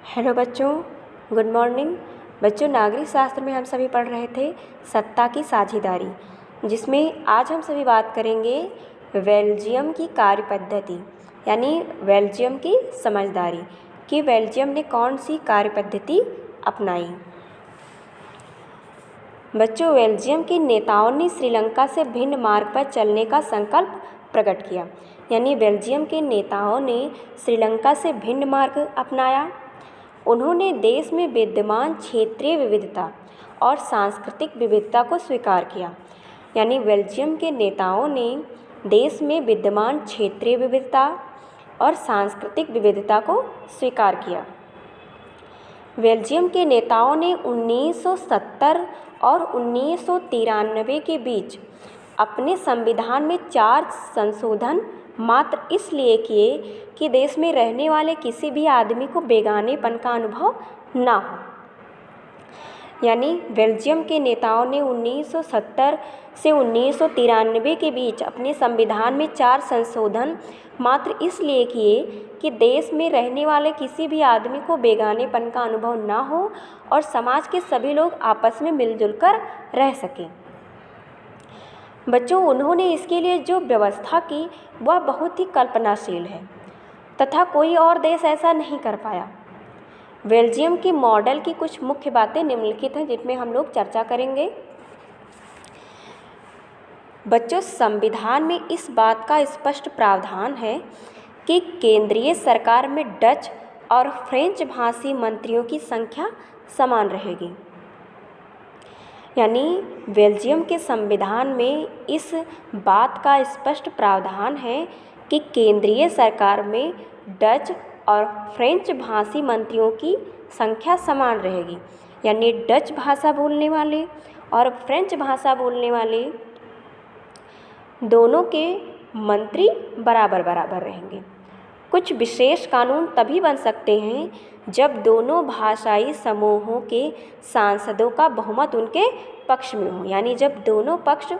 Hello बच्चों, good morning. बच्चों, नागरिक शास्त्र में हम सभी पढ़ रहे थे सत्ता की साझेदारी, जिसमें आज हम सभी बात करेंगे बेल्जियम की कार्य पद्धति, यानी बेल्जियम की समझदारी कि बेल्जियम ने कौन सी कार्य पद्धति अपनाई। बच्चों, बेल्जियम के नेताओं ने श्रीलंका से भिन्न मार्ग पर चलने का संकल्प प्रकट किया, यानी बेल्जियम के नेताओं ने श्रीलंका से भिन्न मार्ग अपनाया। उन्होंने देश में विद्यमान क्षेत्रीय विविधता और सांस्कृतिक विविधता को स्वीकार किया, यानी बेल्जियम के नेताओं ने देश में विद्यमान क्षेत्रीय विविधता और सांस्कृतिक विविधता को स्वीकार किया। बेल्जियम के नेताओं ने 1970 और 1993 के बीच अपने संविधान में 4 संशोधन मात्र इसलिए किए कि देश में रहने वाले किसी भी आदमी को बेगानेपन का अनुभव ना हो। यानी बेल्जियम के नेताओं ने 1970 से 1993 के बीच अपने संविधान में 4 संशोधन मात्र इसलिए किए कि देश में रहने वाले किसी भी आदमी को बेगानेपन का अनुभव ना हो और समाज के सभी लोग आपस में मिलजुल कर रह सकें। बच्चों, उन्होंने इसके लिए जो व्यवस्था की वह बहुत ही कल्पनाशील है तथा कोई और देश ऐसा नहीं कर पाया। बेल्जियम की मॉडल की कुछ मुख्य बातें निम्नलिखित हैं, जिनमें हम लोग चर्चा करेंगे। बच्चों, संविधान में इस बात का स्पष्ट प्रावधान है कि केंद्रीय सरकार में डच और फ्रेंच भाषी मंत्रियों की संख्या समान रहेगी। यानी बेल्जियम के संविधान में इस बात का स्पष्ट प्रावधान है कि केंद्रीय सरकार में डच और फ्रेंच भाषी मंत्रियों की संख्या समान रहेगी, यानी डच भाषा बोलने वाले और फ्रेंच भाषा बोलने वाले दोनों के मंत्री बराबर बराबर रहेंगे। कुछ विशेष कानून तभी बन सकते हैं जब दोनों भाषाई समूहों के सांसदों का बहुमत उनके पक्ष में हो, यानी जब दोनों पक्ष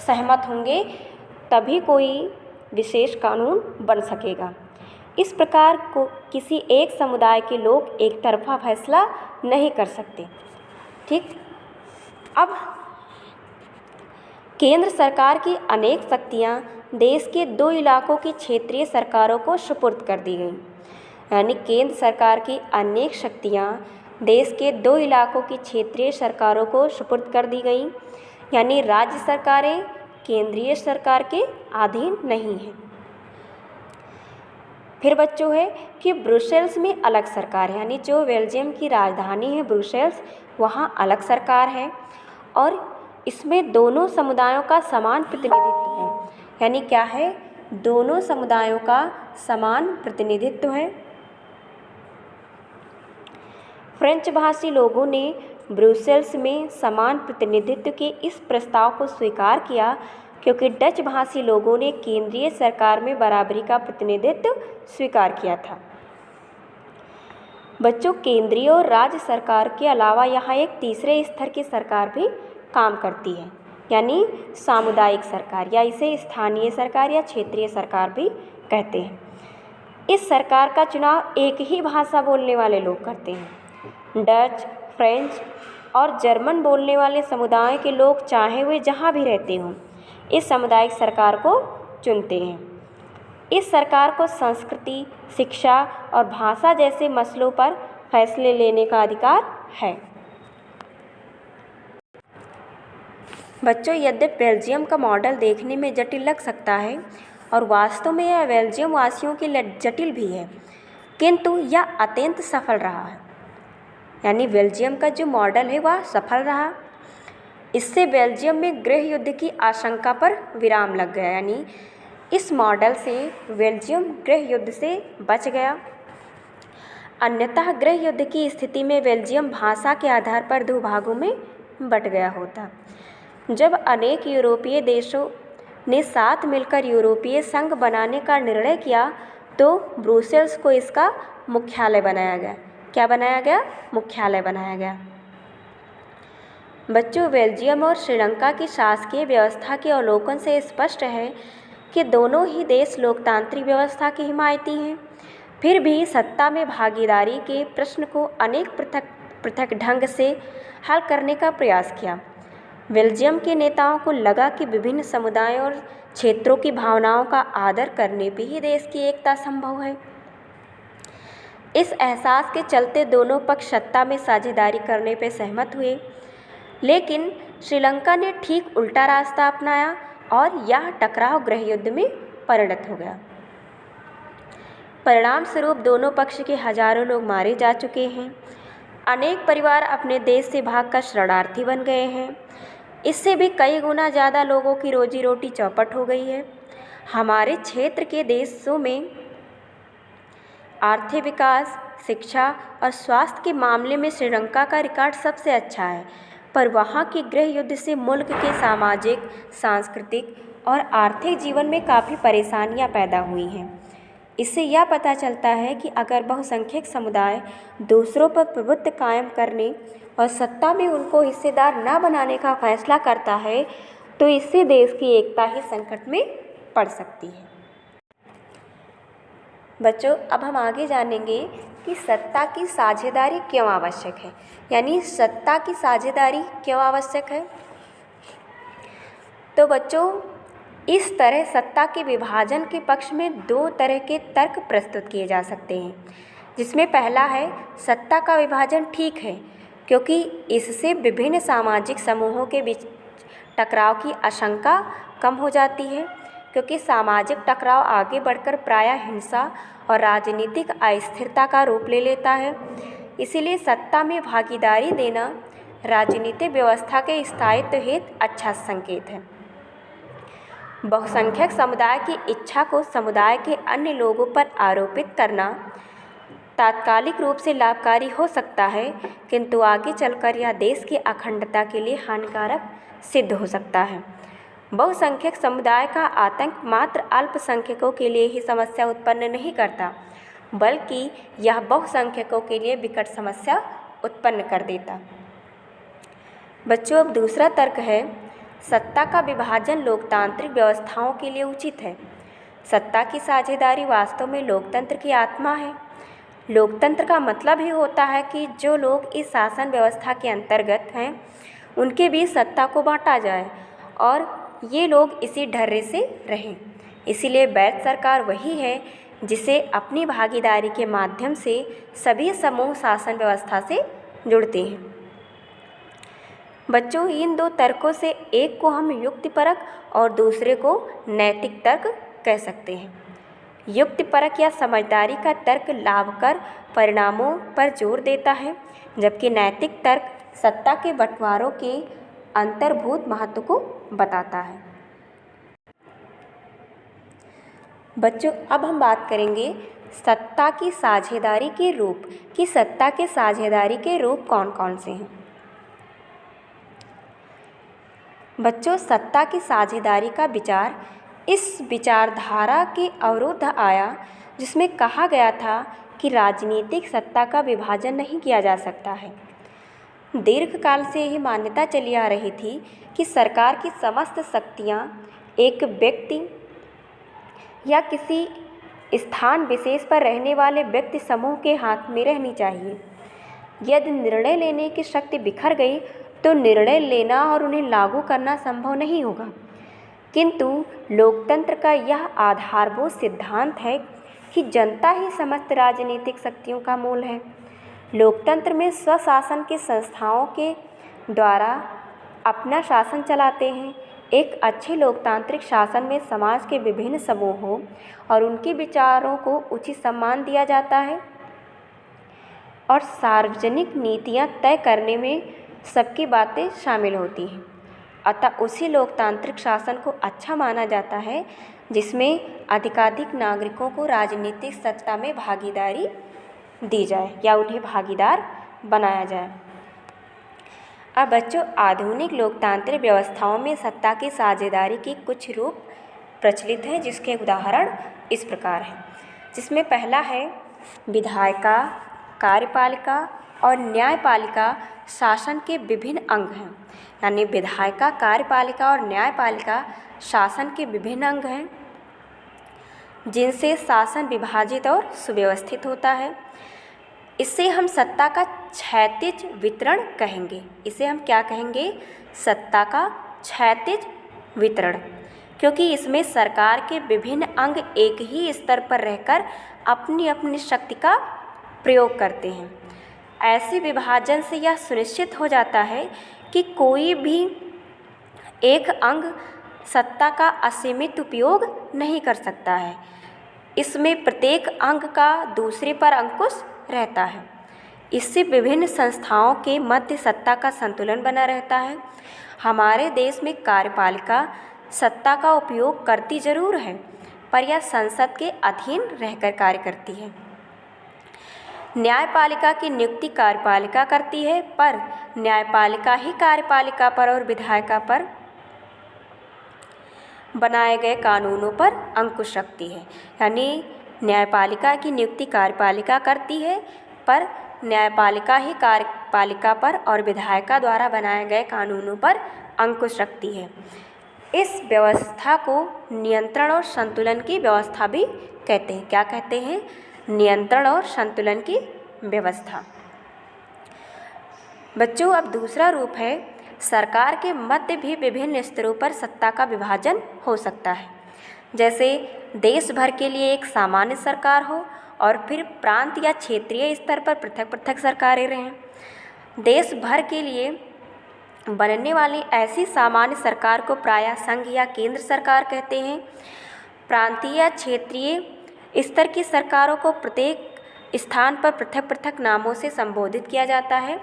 सहमत होंगे तभी कोई विशेष कानून बन सकेगा। इस प्रकार को किसी एक समुदाय के लोग एक तरफा फैसला नहीं कर सकते। ठीक, अब केंद्र सरकार की अनेक शक्तियां देश के 2 इलाकों की क्षेत्रीय सरकारों को सुपुर्द कर दी गईं, यानी केंद्र सरकार की अनेक शक्तियां देश के 2 इलाकों की क्षेत्रीय सरकारों को सुपुर्द कर दी गईं, यानी राज्य सरकारें केंद्रीय सरकार के अधीन नहीं हैं। फिर बच्चों है कि ब्रुसेल्स में अलग सरकार है, यानी जो बेल्जियम की राजधानी है ब्रुसेल्स, वहाँ अलग सरकार है और इसमें दोनों समुदायों का समान प्रतिनिधित्व है। यानी क्या है, दोनों समुदायों का समान प्रतिनिधित्व है। फ्रेंच भाषी लोगों ने ब्रुसेल्स में समान प्रतिनिधित्व के इस प्रस्ताव को स्वीकार किया क्योंकि डच भाषी लोगों ने केंद्रीय सरकार में बराबरी का प्रतिनिधित्व स्वीकार किया था। बच्चों, केंद्रीय और राज्य सरकार के अलावा यहाँ एक तीसरे स्तर की सरकार भी काम करती है, यानी सामुदायिक सरकार, या इसे स्थानीय सरकार या क्षेत्रीय सरकार भी कहते हैं। इस सरकार का चुनाव एक ही भाषा बोलने वाले लोग करते हैं। डच, फ्रेंच और जर्मन बोलने वाले समुदाय के लोग चाहे वे जहाँ भी रहते हों इस सामुदायिक सरकार को चुनते हैं। इस सरकार को संस्कृति, शिक्षा और भाषा जैसे मसलों पर फैसले लेने का अधिकार है। बच्चों, यद्यपि बेल्जियम का मॉडल देखने में जटिल लग सकता है और वास्तव में यह बेल्जियम वासियों के लिए जटिल भी है, किंतु यह अत्यंत सफल रहा है। यानी बेल्जियम का जो मॉडल है वह सफल रहा। इससे बेल्जियम में गृह युद्ध की आशंका पर विराम लग गया, यानी इस मॉडल से बेल्जियम गृह युद्ध से बच गया। अन्यतः गृह युद्ध की स्थिति में बेल्जियम भाषा के आधार पर 2 भागों में बट गया होता। जब अनेक यूरोपीय देशों ने साथ मिलकर यूरोपीय संघ बनाने का निर्णय किया तो ब्रुसेल्स को इसका मुख्यालय बनाया गया। क्या बनाया गया? मुख्यालय बनाया गया। बच्चों, बेल्जियम और श्रीलंका की शासकीय व्यवस्था के अवलोकन से स्पष्ट है कि दोनों ही देश लोकतांत्रिक व्यवस्था के हिमायती हैं। फिर भी सत्ता में भागीदारी के प्रश्न को अनेक पृथक पृथक ढंग से हल करने का प्रयास किया। बेल्जियम के नेताओं को लगा कि विभिन्न समुदायों और क्षेत्रों की भावनाओं का आदर करने पे ही देश की एकता संभव है। इस एहसास के चलते दोनों पक्ष सत्ता में साझेदारी करने पर सहमत हुए, लेकिन श्रीलंका ने ठीक उल्टा रास्ता अपनाया और यह टकराव गृह युद्ध में परिणत हो गया। परिणाम स्वरूप दोनों पक्ष के हजारों लोग मारे जा चुके हैं। अनेक परिवार अपने देश से भागकर शरणार्थी बन गए हैं। इससे भी कई गुना ज़्यादा लोगों की रोजी रोटी चौपट हो गई है। हमारे क्षेत्र के देशों में आर्थिक विकास, शिक्षा और स्वास्थ्य के मामले में श्रीलंका का रिकॉर्ड सबसे अच्छा है, पर वहाँ के गृह युद्ध से मुल्क के सामाजिक, सांस्कृतिक और आर्थिक जीवन में काफ़ी परेशानियाँ पैदा हुई हैं। इससे यह पता चलता है कि अगर बहुसंख्यक समुदाय दूसरों पर प्रभुत्व कायम करने और सत्ता में उनको हिस्सेदार न बनाने का फैसला करता है, तो इससे देश की एकता ही संकट में पड़ सकती है। बच्चों, अब हम आगे जानेंगे कि सत्ता की साझेदारी क्यों आवश्यक है, यानी सत्ता की साझेदारी क्यों आवश्यक है। तो बच्चों, इस तरह सत्ता के विभाजन के पक्ष में दो तरह के तर्क प्रस्तुत किए जा सकते हैं, जिसमें पहला है सत्ता का विभाजन ठीक है क्योंकि इससे विभिन्न सामाजिक समूहों के बीच टकराव की आशंका कम हो जाती है, क्योंकि सामाजिक टकराव आगे बढ़कर प्रायः हिंसा और राजनीतिक अस्थिरता का रूप ले लेता है। इसीलिए सत्ता में भागीदारी देना राजनीतिक व्यवस्था के स्थायित्व हेतु अच्छा संकेत है। बहुसंख्यक समुदाय की इच्छा को समुदाय के अन्य लोगों पर आरोपित करना तात्कालिक रूप से लाभकारी हो सकता है, किंतु आगे चलकर यह देश की अखंडता के लिए हानिकारक सिद्ध हो सकता है। बहुसंख्यक समुदाय का आतंक मात्र अल्पसंख्यकों के लिए ही समस्या उत्पन्न नहीं करता, बल्कि यह बहुसंख्यकों के लिए विकट समस्या उत्पन्न कर देता। बच्चों, अब दूसरा तर्क है सत्ता का विभाजन लोकतांत्रिक व्यवस्थाओं के लिए उचित है। सत्ता की साझेदारी वास्तव में लोकतंत्र की आत्मा है। लोकतंत्र का मतलब ही होता है कि जो लोग इस शासन व्यवस्था के अंतर्गत हैं, उनके बीच सत्ता को बांटा जाए और ये लोग इसी ढर्रे से रहें। इसीलिए वैध सरकार वही है जिसे अपनी भागीदारी के माध्यम से सभी समूह शासन व्यवस्था से जुड़ते हैं। बच्चों, इन दो तर्कों से एक को हम युक्तिपरक और दूसरे को नैतिक तर्क कह सकते हैं। युक्तिपरक या समझदारी का तर्क लाभकर परिणामों पर जोर देता है, जबकि नैतिक तर्क सत्ता के बंटवारों के अंतर्भूत महत्व को बताता है। बच्चों, अब हम बात करेंगे सत्ता की साझेदारी के रूप कि सत्ता के साझेदारी के रूप कौन कौन से हैं। बच्चों, सत्ता की साझेदारी का विचार इस विचारधारा के अवरुद्ध आया जिसमें कहा गया था कि राजनीतिक सत्ता का विभाजन नहीं किया जा सकता है। दीर्घकाल से यह मान्यता चली आ रही थी कि सरकार की समस्त शक्तियाँ एक व्यक्ति या किसी स्थान विशेष पर रहने वाले व्यक्ति समूह के हाथ में रहनी चाहिए। यदि निर्णय लेने की शक्ति बिखर गई तो निर्णय लेना और उन्हें लागू करना संभव नहीं होगा। किंतु लोकतंत्र का यह आधारभूत सिद्धांत है कि जनता ही समस्त राजनीतिक शक्तियों का मूल है। लोकतंत्र में स्वशासन की संस्थाओं के द्वारा अपना शासन चलाते हैं। एक अच्छे लोकतांत्रिक शासन में समाज के विभिन्न समूहों और उनके विचारों को उचित सम्मान दिया जाता है और सार्वजनिक नीतियां तय करने में सबकी बातें शामिल होती हैं। अतः उसी लोकतांत्रिक शासन को अच्छा माना जाता है जिसमें अधिकाधिक नागरिकों को राजनीतिक सत्ता में भागीदारी दी जाए या उन्हें भागीदार बनाया जाए। अब बच्चों, आधुनिक लोकतांत्रिक व्यवस्थाओं में सत्ता की साझेदारी की कुछ रूप प्रचलित हैं, जिसके उदाहरण इस प्रकार हैं, जिसमें पहला है विधायिका, कार्यपालिका और न्यायपालिका शासन के विभिन्न अंग हैं। यानी विधायिका, कार्यपालिका और न्यायपालिका शासन के विभिन्न अंग हैं। जिनसे शासन विभाजित और सुव्यवस्थित होता है। इसे हम सत्ता का क्षैतिज वितरण कहेंगे। इसे हम क्या कहेंगे? सत्ता का क्षैतिज वितरण, क्योंकि इसमें सरकार के विभिन्न अंग एक ही स्तर पर रहकर अपनी अपनी शक्ति का प्रयोग करते हैं। ऐसे विभाजन से यह सुनिश्चित हो जाता है कि कोई भी एक अंग सत्ता का असीमित उपयोग नहीं कर सकता है। इसमें प्रत्येक अंग का दूसरे पर अंकुश रहता है। इससे विभिन्न संस्थाओं के मध्य सत्ता का संतुलन बना रहता है। हमारे देश में कार्यपालिका सत्ता का उपयोग करती जरूर है, पर यह संसद के अधीन रहकर कार्य करती है। न्यायपालिका की नियुक्ति कार्यपालिका करती है, पर न्यायपालिका ही कार्यपालिका पर और विधायिका पर बनाए गए कानूनों पर अंकुश रखती है। यानी न्यायपालिका की नियुक्ति कार्यपालिका करती है, पर न्यायपालिका ही कार्यपालिका पर और विधायिका द्वारा बनाए गए कानूनों पर अंकुश रखती है। इस व्यवस्था को नियंत्रण और संतुलन की व्यवस्था भी कहते हैं। क्या कहते हैं? नियंत्रण और संतुलन की व्यवस्था। बच्चों, अब दूसरा रूप है सरकार के मध्य भी विभिन्न स्तरों पर सत्ता का विभाजन हो सकता है। जैसे देश भर के लिए एक सामान्य सरकार हो और फिर प्रांत या क्षेत्रीय स्तर पर पृथक पृथक सरकारें रहें। देश भर के लिए बनने वाली ऐसी सामान्य सरकार को प्रायः संघ या केंद्र सरकार कहते हैं। प्रांतीय या क्षेत्रीय स्तर की सरकारों को प्रत्येक स्थान पर पृथक पृथक नामों से संबोधित किया जाता है।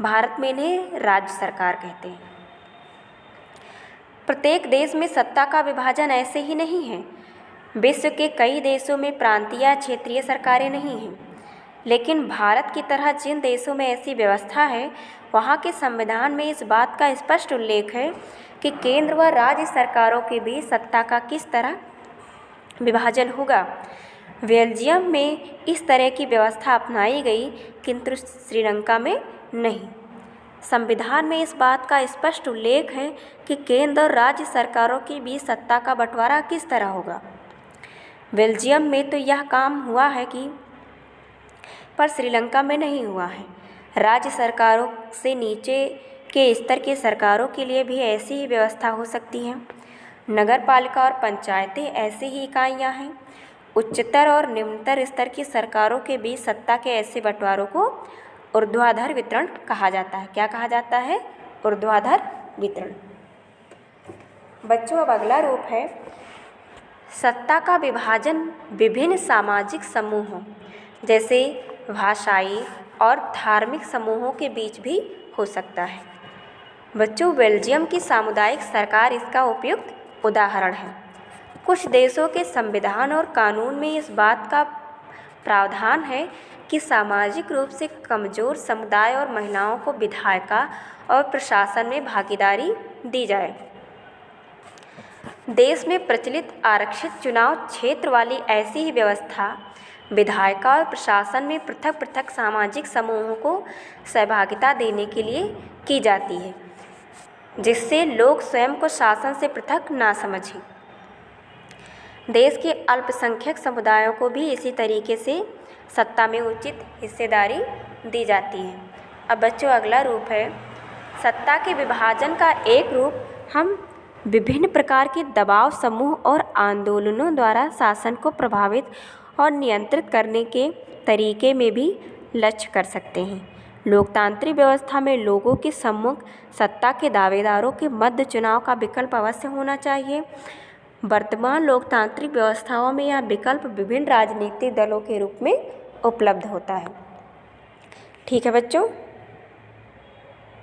भारत में इन्हें राज्य सरकार कहते हैं। प्रत्येक देश में सत्ता का विभाजन ऐसे ही नहीं है। विश्व के कई देशों में प्रांतीय या क्षेत्रीय सरकारें नहीं हैं, लेकिन भारत की तरह जिन देशों में ऐसी व्यवस्था है, वहाँ के संविधान में इस बात का स्पष्ट उल्लेख है कि केंद्र व राज्य सरकारों के बीच सत्ता का किस तरह विभाजन होगा। बेल्जियम में इस तरह की व्यवस्था अपनाई गई, किंतु श्रीलंका में नहीं। संविधान में इस बात का स्पष्ट उल्लेख है कि केंद्र और राज्य सरकारों के बीच सत्ता का बंटवारा किस तरह होगा। बेल्जियम में तो यह काम हुआ है पर श्रीलंका में नहीं हुआ है। राज्य सरकारों से नीचे के स्तर के सरकारों के लिए भी ऐसी ही व्यवस्था हो सकती है। नगर पालिका और पंचायतें ऐसी ही इकाइयाँ हैं। उच्चतर और निम्नतर स्तर की सरकारों के बीच सत्ता के ऐसे बंटवारों को ऊर्ध्वाधर वितरण कहा जाता है। क्या कहा जाता है? ऊर्ध्वाधर वितरण। बच्चों, अब अगला रूप है सत्ता का विभाजन विभिन्न सामाजिक समूहों जैसे भाषाई और धार्मिक समूहों के बीच भी हो सकता है। बच्चों, बेल्जियम की सामुदायिक सरकार इसका उपयुक्त उदाहरण है। कुछ देशों के संविधान और कानून में इस बात का प्रावधान है कि सामाजिक रूप से कमजोर समुदाय और महिलाओं को विधायिका और प्रशासन में भागीदारी दी जाए। देश में प्रचलित आरक्षित चुनाव क्षेत्र वाली ऐसी ही व्यवस्था विधायिका और प्रशासन में पृथक पृथक सामाजिक समूहों को सहभागिता देने के लिए की जाती है, जिससे लोग स्वयं को शासन से पृथक ना समझें। देश के अल्पसंख्यक समुदायों को भी इसी तरीके से सत्ता में उचित हिस्सेदारी दी जाती है। अब बच्चों, अगला रूप है सत्ता के विभाजन का एक रूप हम विभिन्न प्रकार के दबाव समूह और आंदोलनों द्वारा शासन को प्रभावित और नियंत्रित करने के तरीके में भी लक्ष्य कर सकते हैं। लोकतांत्रिक व्यवस्था में लोगों के सम्मुख सत्ता के दावेदारों के मध्य चुनाव का विकल्प अवश्य होना चाहिए। वर्तमान लोकतांत्रिक व्यवस्थाओं में यह विकल्प विभिन्न राजनीतिक दलों के रूप में उपलब्ध होता है। ठीक है बच्चों।